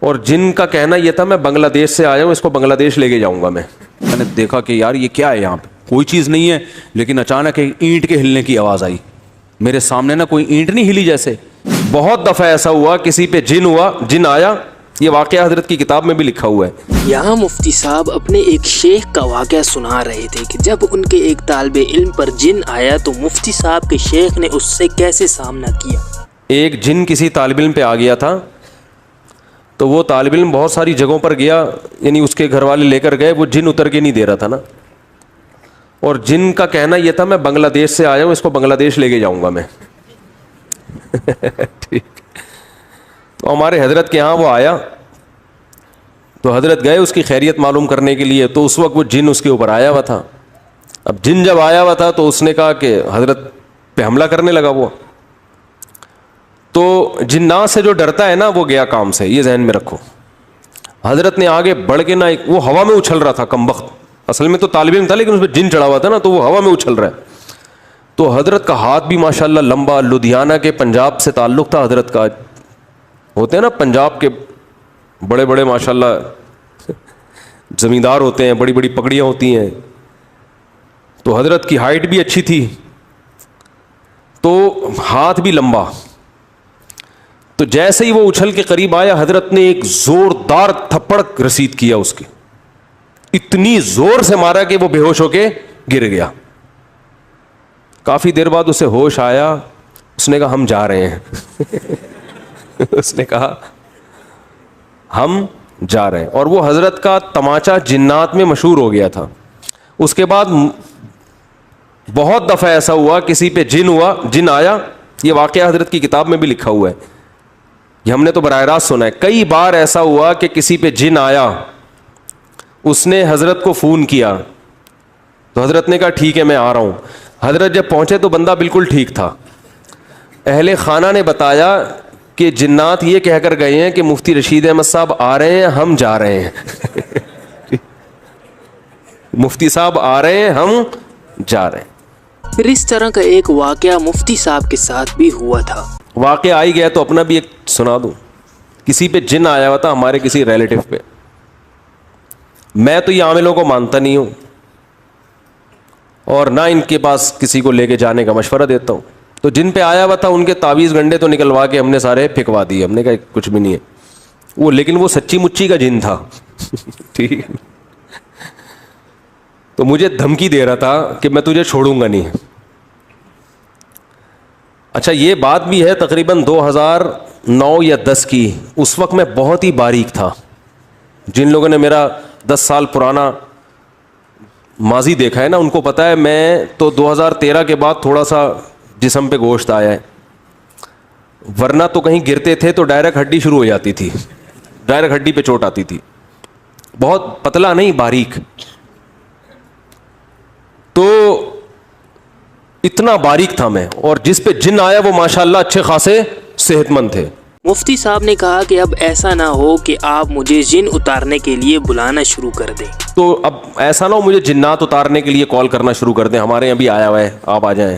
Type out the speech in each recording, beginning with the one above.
اور جن کا کہنا یہ تھا میں بنگلہ دیش سے آیا ہوں, اس کو بنگلہ دیش لے کے جاؤں گا. میں نے دیکھا کہ یار یہ کیا ہے, یہاں پہ کوئی چیز نہیں ہے, لیکن اچانک ایک اینٹ کے ہلنے کی آواز آئی. میرے سامنے نا کوئی اینٹ نہیں ہلی جیسے. بہت دفعہ ایسا ہوا کسی پہ جن آیا. یہ واقعہ حضرت کی کتاب میں بھی لکھا ہوا ہے. یہاں مفتی صاحب اپنے ایک شیخ کا واقعہ سنا رہے تھے کہ جب ان کے ایک طالب علم پر جن آیا تو مفتی صاحب کے شیخ نے اس سے کیسے سامنا کیا. ایک جن کسی طالب علم پہ آ گیا تھا, تو وہ طالب علم بہت ساری جگہوں پر گیا, یعنی اس کے گھر والے لے کر گئے, وہ جن اتر کے نہیں دے رہا تھا نا. اور جن کا کہنا یہ تھا میں بنگلہ دیش سے آیا ہوں, اس کو بنگلہ دیش لے کے جاؤں گا میں. ٹھیک. تو ہمارے حضرت کے یہاں وہ آیا, تو حضرت گئے اس کی خیریت معلوم کرنے کے لیے. تو اس وقت وہ جن اس کے اوپر آیا ہوا تھا. اب جن جب آیا ہوا تھا تو اس نے کہا کہ حضرت پہ حملہ کرنے لگا وہ. تو جنات سے جو ڈرتا ہے نا وہ گیا کام سے, یہ ذہن میں رکھو. حضرت نے آگے بڑھ کے نا, وہ ہوا میں اچھل رہا تھا کمبخت, اصل میں تو طالب علم تھا لیکن اس پہ جن چڑھا ہوا تھا نا, تو وہ ہوا میں اچھل رہا ہے. تو حضرت کا ہاتھ بھی ماشاءاللہ لمبا, لدھیانہ کے پنجاب سے تعلق تھا حضرت کا. ہوتے ہیں نا پنجاب کے بڑے بڑے ماشاءاللہ زمیندار ہوتے ہیں, بڑی بڑی پگڑیاں ہوتی ہیں. تو حضرت کی ہائٹ بھی اچھی تھی, تو ہاتھ بھی لمبا. تو جیسے ہی وہ اچھل کے قریب آیا, حضرت نے ایک زوردار تھپڑ رسید کیا اس کے. اتنی زور سے مارا کہ وہ بے ہوش ہو کے گر گیا. کافی دیر بعد اسے ہوش آیا. اس نے کہا ہم جا رہے ہیں. اس نے کہا ہم جا رہے ہیں. اور وہ حضرت کا تماچا جنات میں مشہور ہو گیا تھا. اس کے بعد بہت دفعہ ایسا ہوا کسی پہ جن آیا. یہ واقعہ حضرت کی کتاب میں بھی لکھا ہوا ہے, یہ ہم نے تو براہ راست سنا ہے. کئی بار ایسا ہوا کہ کسی پہ جن آیا, اس نے حضرت کو فون کیا, تو حضرت نے کہا ٹھیک ہے میں آ رہا ہوں. حضرت جب پہنچے تو بندہ بالکل ٹھیک تھا. اہل خانہ نے بتایا کہ جنات یہ کہہ کر گئے ہیں کہ مفتی رشید احمد صاحب آ رہے ہیں, ہم جا رہے ہیں. مفتی صاحب آ رہے ہیں, ہم جا رہے ہیں. پھر اس طرح کا ایک واقعہ مفتی صاحب کے ساتھ بھی ہوا تھا. واقعہ آئی گیا تو اپنا بھی ایک سنا دوں. کسی پہ جن آیا ہوا تھا, ہمارے کسی ریلیٹو پہ. میں تو یہ عاملوں کو مانتا نہیں ہوں, اور نہ ان کے پاس کسی کو لے کے جانے کا مشورہ دیتا ہوں. تو جن پہ آیا ہوا تھا ان کے تعویذ گنڈے تو نکلوا کے ہم نے سارے پھینکوا دیے. ہم نے کہا کچھ بھی نہیں ہے وہ, لیکن وہ سچی مچی کا جن تھا. ٹھیک. تو مجھے دھمکی دے رہا تھا کہ میں تجھے چھوڑوں گا نہیں. اچھا یہ بات بھی ہے تقریباً 2009 یا 10 کی. اس وقت میں بہت ہی باریک تھا. جن لوگوں نے میرا 10 سال پرانا ماضی دیکھا ہے نا, ان کو پتہ ہے میں تو 2013 کے بعد تھوڑا سا جسم پہ گوشت آیا ہے. ورنہ تو کہیں گرتے تھے تو ڈائریکٹ ہڈی شروع ہو جاتی تھی, ڈائریکٹ ہڈی پہ چوٹ آتی تھی. بہت پتلا نہیں, باریک. تو اتنا باریک تھا میں, اور جس پہ جن آیا وہ ماشاءاللہ اچھے خاصے صحت مند تھے. مفتی صاحب نے کہا کہ اب ایسا نہ ہو کہ آپ مجھے جن اتارنے کے لیے بلانا شروع کر دیں. تو اب ایسا نہ ہو مجھے جنات اتارنے کے لیے کال کرنا شروع کر دیں, ہمارے یہاں بھی آیا ہوا ہے آپ آ جائیں.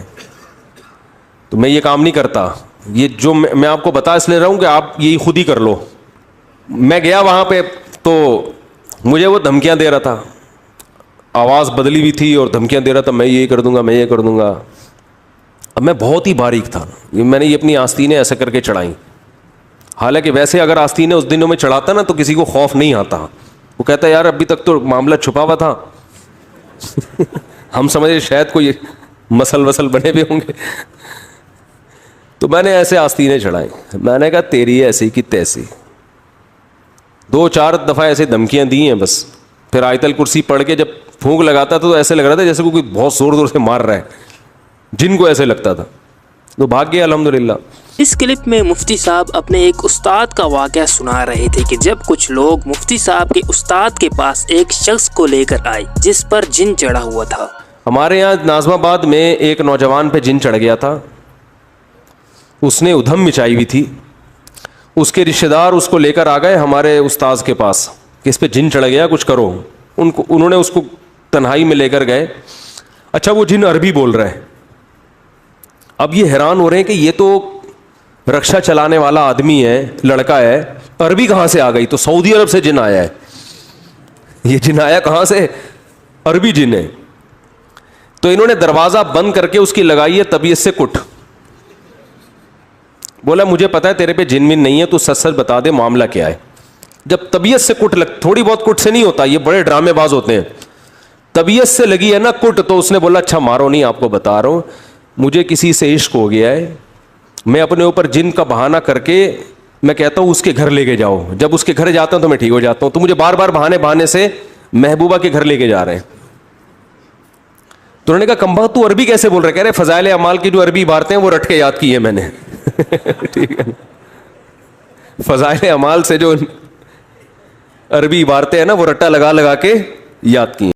تو میں یہ کام نہیں کرتا. یہ جو میں آپ کو بتا اس لیے رہا ہوں کہ آپ یہی خود ہی کر لو. میں گیا وہاں پہ تو مجھے وہ دھمکیاں دے رہا تھا, آواز بدلی ہوئی تھی اور دھمکیاں دے رہا تھا, میں یہ کر دوں گا, میں یہ کر دوں گا. اب میں بہت ہی باریک تھا, میں نے یہ اپنی آستینیں ایسے کر کے چڑھائیں. حالانکہ ویسے اگر آستینیں اس دنوں میں چڑھاتا نا تو کسی کو خوف نہیں آتا. وہ کہتا ہے یار ابھی تک تو معاملہ چھپا ہوا تھا, ہم سمجھے شاید کوئی مسل وسل بنے ہوئے ہوں گے. تو میں نے ایسے آستینیں چڑھائیں. میں نے کہا تیری ایسی کی تیسی. 2-4 دفعہ ایسے دھمکیاں دی ہیں بس. پھر آیت الکرسی پڑھ کے جب پھونک لگاتا تھا تو ایسے لگ رہا تھا جیسے کوئی بہت زور زور سے مار رہا ہے, جن کو ایسے لگتا تھا. تو بھاگ گیا الحمدللہ. اس کلپ میں مفتی صاحب اپنے ایک استاد کا واقعہ سنا رہے تھے کہ جب کچھ لوگ مفتی صاحب کے استاد کے پاس ایک شخص کو لے کر آئے جس پر جن چڑھا ہوا تھا. ہمارے یہاں ناظم آباد میں ایک نوجوان پہ جن چڑھ گیا تھا. اس نے ادھم مچائی ہوئی تھی. اس کے رشتہ دار اس کو لے کر آ گئے ہمارے استاذ کے پاس کہ اس پہ جن چڑھ گیا, کچھ کرو. انہوں نے اس کو تنہائی میں لے کر گئے. اچھا وہ جن عربی بول رہا ہے. اب یہ حیران ہو رہے ہیں کہ یہ تو رکشا چلانے والا آدمی ہے, لڑکا ہے, عربی کہاں سے آ گئی؟ تو سعودی عرب سے جن آیا ہے. یہ جن آیا کہاں سے؟ عربی جن ہے. تو انہوں نے دروازہ بند کر کے اس کی لگائی ہے طبیعت سے کٹ. بولا مجھے پتا ہے تیرے پہ جن من نہیں ہے, تو سچ سچ بتا دے معاملہ کیا ہے. جب طبیعت سے کٹ تھوڑی بہت کٹ سے نہیں ہوتا, یہ بڑے ڈرامے باز ہوتے ہیں. طبیعت سے لگی ہے نا کٹ, تو اس نے بولا اچھا مارو نہیں, آپ کو بتا رہا ہوں مجھے کسی سے عشق ہو گیا ہے, میں اپنے اوپر جن کا بہانہ کر کے میں کہتا ہوں اس کے گھر لے کے جاؤ. جب اس کے گھر جاتا ہوں تو میں ٹھیک ہو جاتا ہوں. تو مجھے بار بار بہانے سے محبوبہ کے گھر لے کے جا رہے ہیں. تو انہوں نے کہا کمبا تو عربی کیسے بول رہے؟ کہہ رہے فضائل اعمال کی جو عربی عبارتیں ہیں وہ رٹ کے یاد کی ہے میں نے. ٹھیک ہے, فضائل اعمال سے جو عربی عبارتیں ہیں نا وہ رٹا لگا لگا کے یاد کی ہیں.